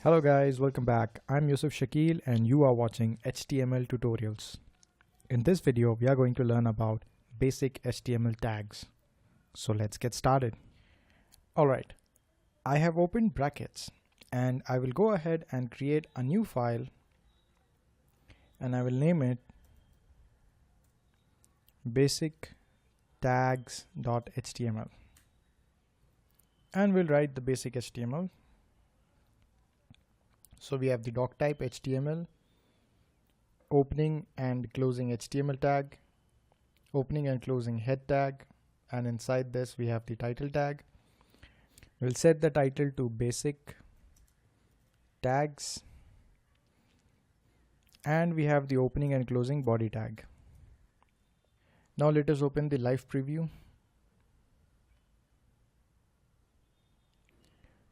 Hello guys, welcome back. I'm Yusuf Shakil and you are watching HTML tutorials. In this video, we are going to learn about basic HTML tags. So let's get started. Alright, I have opened brackets and I will go ahead and create a new file and I will name it basic tags.html and we'll write the basic HTML. So we have the doc type HTML, opening and closing HTML tag, opening and closing head tag, and inside this we have the title tag. We'll set the title to basic tags, and we have the opening and closing body tag. Now let us open the live preview.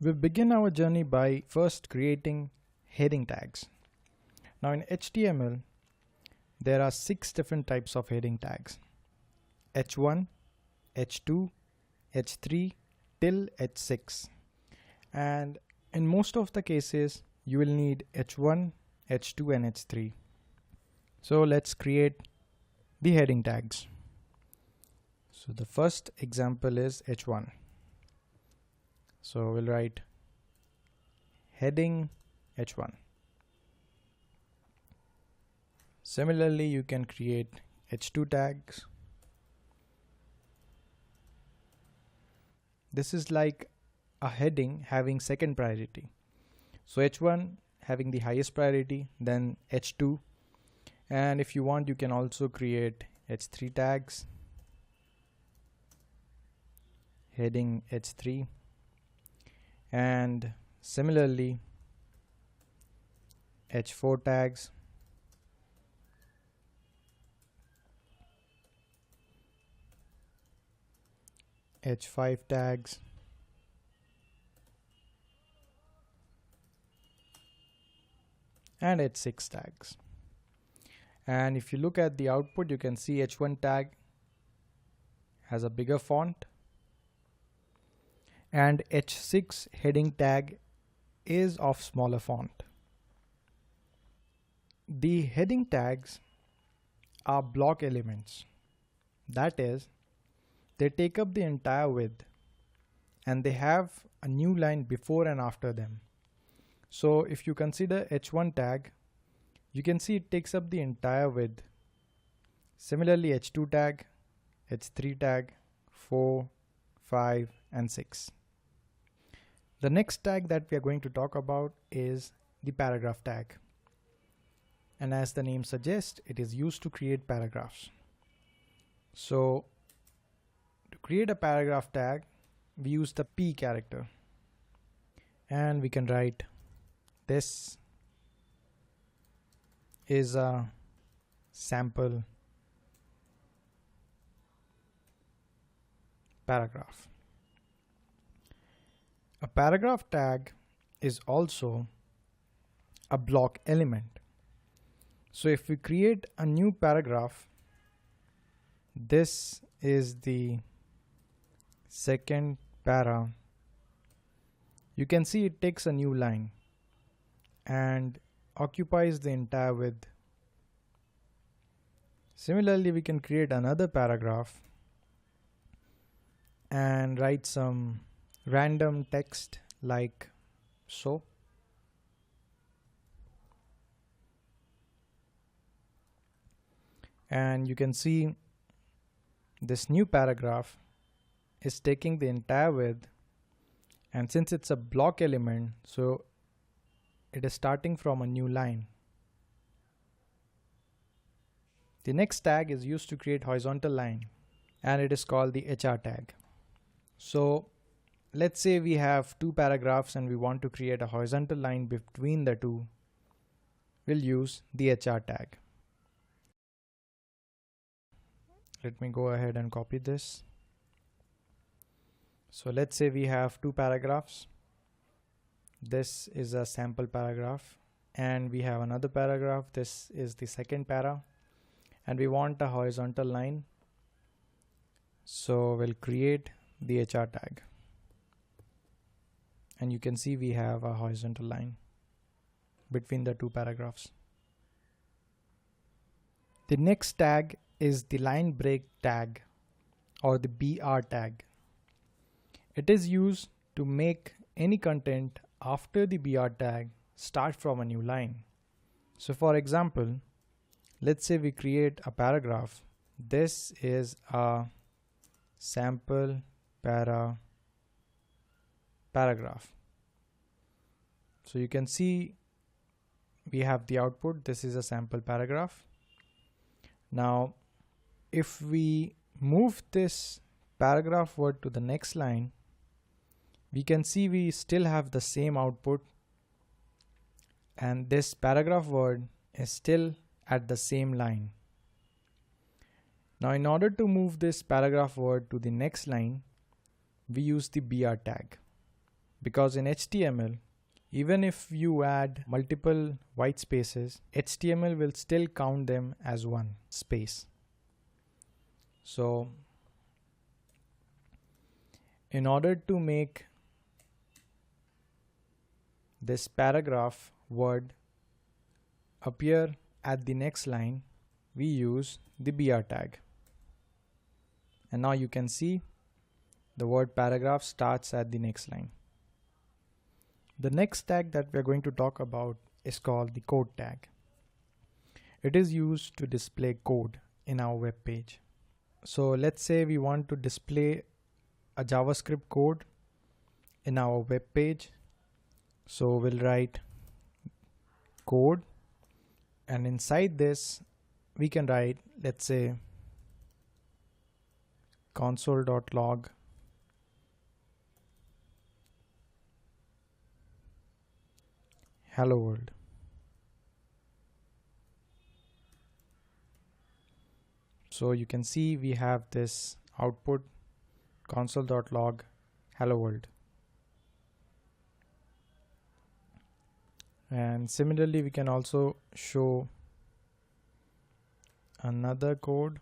We'll begin our journey by first creating heading tags. Now in HTML, there are 6 different types of heading tags: H1, H2, H3 till H6. And in most of the cases, you will need H1, H2 and H3. So let's create the heading tags. So the first example is H1. So we'll write heading H1. Similarly, you can create H2 tags. This is like a heading having second priority. So H1 having the highest priority, then H2. And if you want, you can also create H3 tags. Heading H3. And similarly H4 tags, H5 tags, and H6 tags. And if you look at the output, you can see H1 tag has a bigger font and H6 heading tag is of smaller font. The heading tags are block elements. That is, they take up the entire width and they have a new line before and after them. So if you consider H1 tag, you can see it takes up the entire width. Similarly, H2 tag, H3 tag, 4, 5 and 6. The next tag that we are going to talk about is the paragraph tag. And as the name suggests, it is used to create paragraphs. So to create a paragraph tag, we use the P character. And we can write, this is a sample paragraph. A paragraph tag is also a block element. So if we create a new paragraph, this is the second para. You can see it takes a new line and occupies the entire width. Similarly, we can create another paragraph and write some random text like so. And you can see this new paragraph is taking the entire width, and since it's a block element, so it is starting from a new line. The next tag is used to create horizontal line and it is called the HR tag. So let's say we have 2 paragraphs and we want to create a horizontal line between the two. We'll use the HR tag. Let me go ahead and copy this. So let's say we have 2 paragraphs. This is a sample paragraph and we have another paragraph. This is the second para and we want a horizontal line. So we'll create the HR tag. and you can see we have a horizontal line. between the two paragraphs. The next tag is the line break tag or the BR tag. It is used to make any content after the BR tag start from a new line. So for example, let's say we create a paragraph. This is a sample paragraph. So you can see we have the output. This is a sample paragraph. Now, if we move this paragraph word to the next line, we can see we still have the same output and this paragraph word is still at the same line. Now, in order to move this paragraph word to the next line, we use the BR tag, because in HTML, even if you add multiple white spaces, HTML will still count them as one space. So in order to make this paragraph word appear at the next line, we use the BR tag. And now you can see the word paragraph starts at the next line. The next tag that we are going to talk about is called the code tag. It is used to display code in our web page. So let's say we want to display a JavaScript code in our web page. So we'll write code, and inside this we can write, let's say, console.log hello world. So you can see we have this output console.log hello world. And similarly, we can also show another code,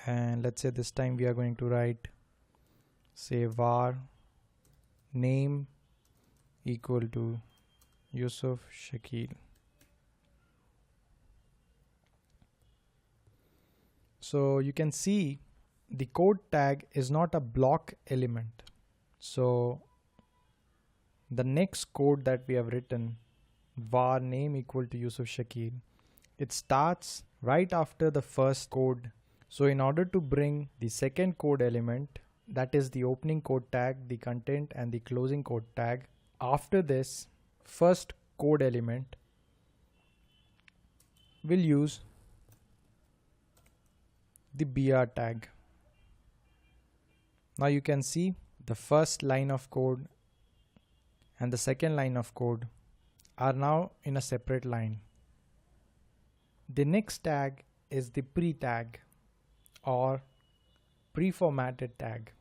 and let's say this time we are going to write, say, var name equal to Yusuf Shakil. So you can see the code tag is not a block element. So the next code that we have written, var name equal to Yusuf Shakil, it starts right after the first code. So in order to bring the second code element, that is the opening code tag, the content, and the closing code tag, after this first code element, we'll use the BR tag. Now you can see the first line of code and the second line of code are now in a separate line. The next tag is the pre tag or pre-formatted tag.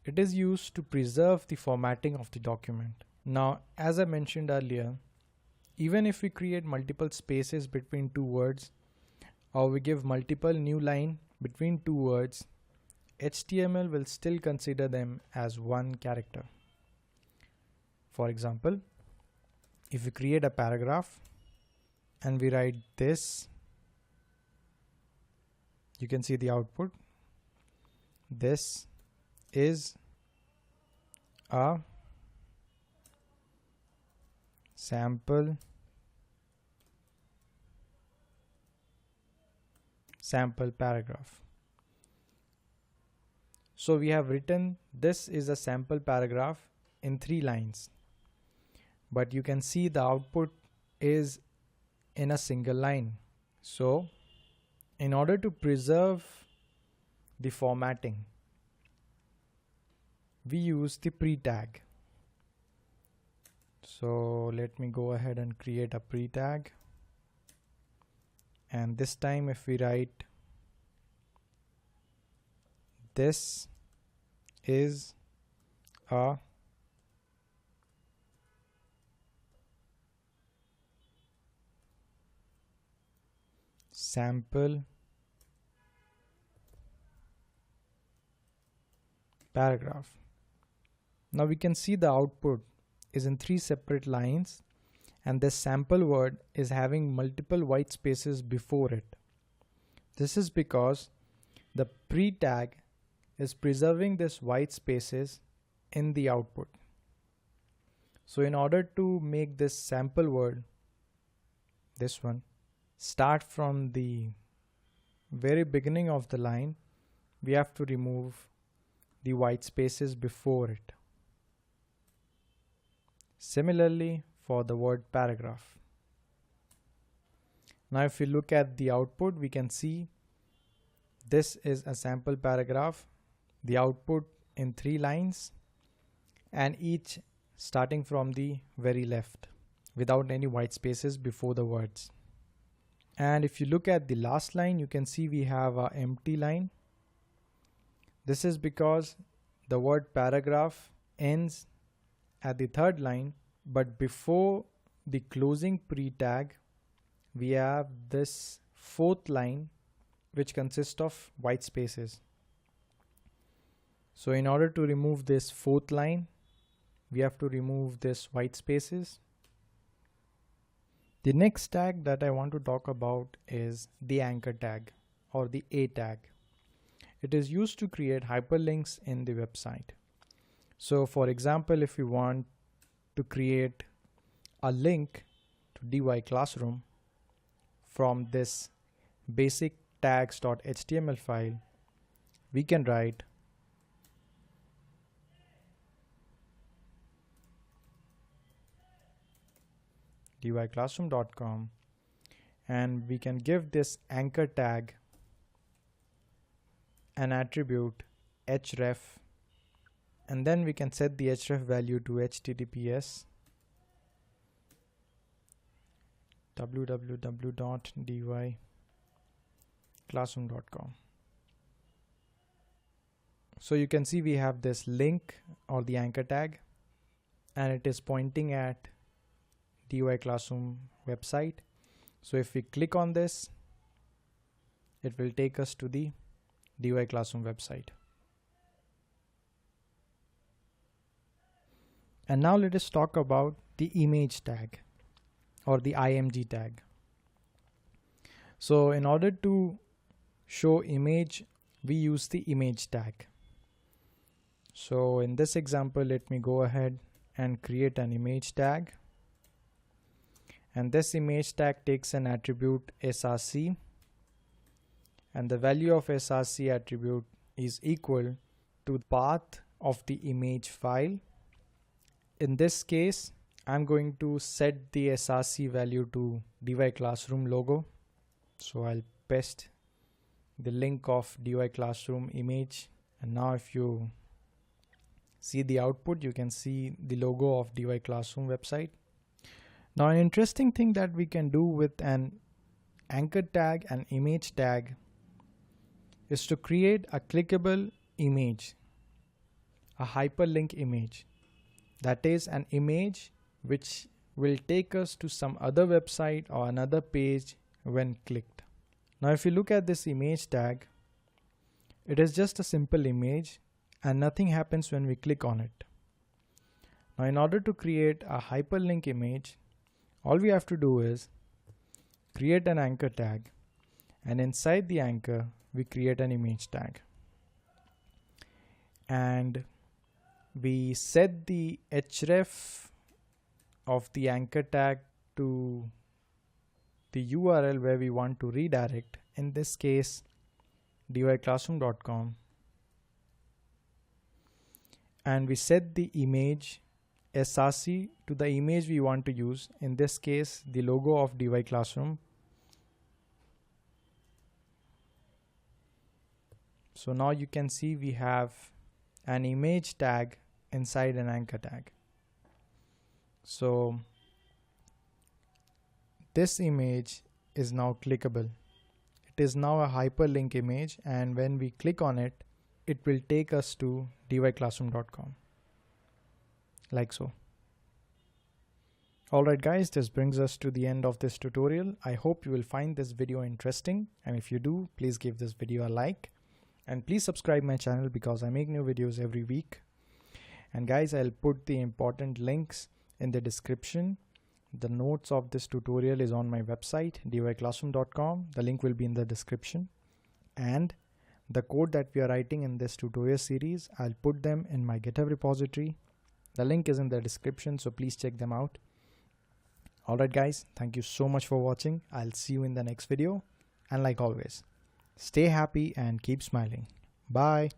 It is used to preserve the formatting of the document. Now, as I mentioned earlier, even if we create multiple spaces between two words, or we give multiple new line between two words, HTML will still consider them as one character. For example, if we create a paragraph and we write this, you can see the output. This is a sample paragraph. So we have written this is a sample paragraph in 3 lines, but you can see the output is in a single line. So in order to preserve the formatting, we use the pre tag. So let me go ahead and create a pre tag, and this time if we write this is a sample paragraph. Now we can see the output is in 3 separate lines, and this sample word is having multiple white spaces before it. This is because the pre-tag is preserving this white spaces in the output. So in order to make this sample word, this one, start from the very beginning of the line, we have to remove the white spaces before it. Similarly for the word paragraph. Now if we look at the output, we can see this is a sample paragraph, the output in 3 lines, and each starting from the very left without any white spaces before the words. And if you look at the last line, you can see we have an empty line. This is because the word paragraph ends at the 3rd line, but before the closing pre-tag, we have this 4th line which consists of white spaces. So in order to remove this 4th line, we have to remove this white spaces. The next tag that I want to talk about is the anchor tag or the A tag. It is used to create hyperlinks in the website. So for example, if you want to create a link to DY Classroom from this basic tags.html file, we can write dyclassroom.com, and we can give this anchor tag an attribute href, and then we can set the href value to https www.dyclassroom.com. So you can see we have this link or the anchor tag, and it is pointing at DY Classroom website. So if we click on this, it will take us to the DY Classroom website. And now let us talk about the image tag or the IMG tag. So in order to show image, we use the image tag. So in this example, let me go ahead and create an image tag. And this image tag takes an attribute src, and the value of src attribute is equal to the path of the image file. In this case, I'm going to set the src value to DY Classroom logo. So I'll paste the link of DY Classroom image, and now if you see the output, you can see the logo of DY Classroom website. Now an interesting thing that we can do with an anchor tag and image tag is to create a clickable image, a hyperlink image. That is an image which will take us to some other website or another page when clicked. Now if you look at this image tag, it is just a simple image and nothing happens when we click on it. Now in order to create a hyperlink image, all we have to do is create an anchor tag, and inside the anchor we create an image tag, and we set the href of the anchor tag to the URL where we want to redirect, in this case dyclassroom.com, and we set the image src to the image we want to use, in this case the logo of DY Classroom. So now you can see we have an image tag inside an anchor tag. So this image is now clickable. It is now a hyperlink image, and when we click on it, it will take us to dyclassroom.com, like so. Alright guys, this brings us to the end of this tutorial. I hope you will find this video interesting, and if you do, please give this video a like, and please subscribe my channel because I make new videos every week. And guys, I'll put the important links in the description. The notes of this tutorial is on my website dyclassroom.com. The link will be in the description, and the code that we are writing in this tutorial series, I'll put them in my GitHub repository. The link is in the description, so please check them out. Alright guys, thank you so much for watching. I'll see you in the next video, and like always, stay happy and keep smiling. Bye.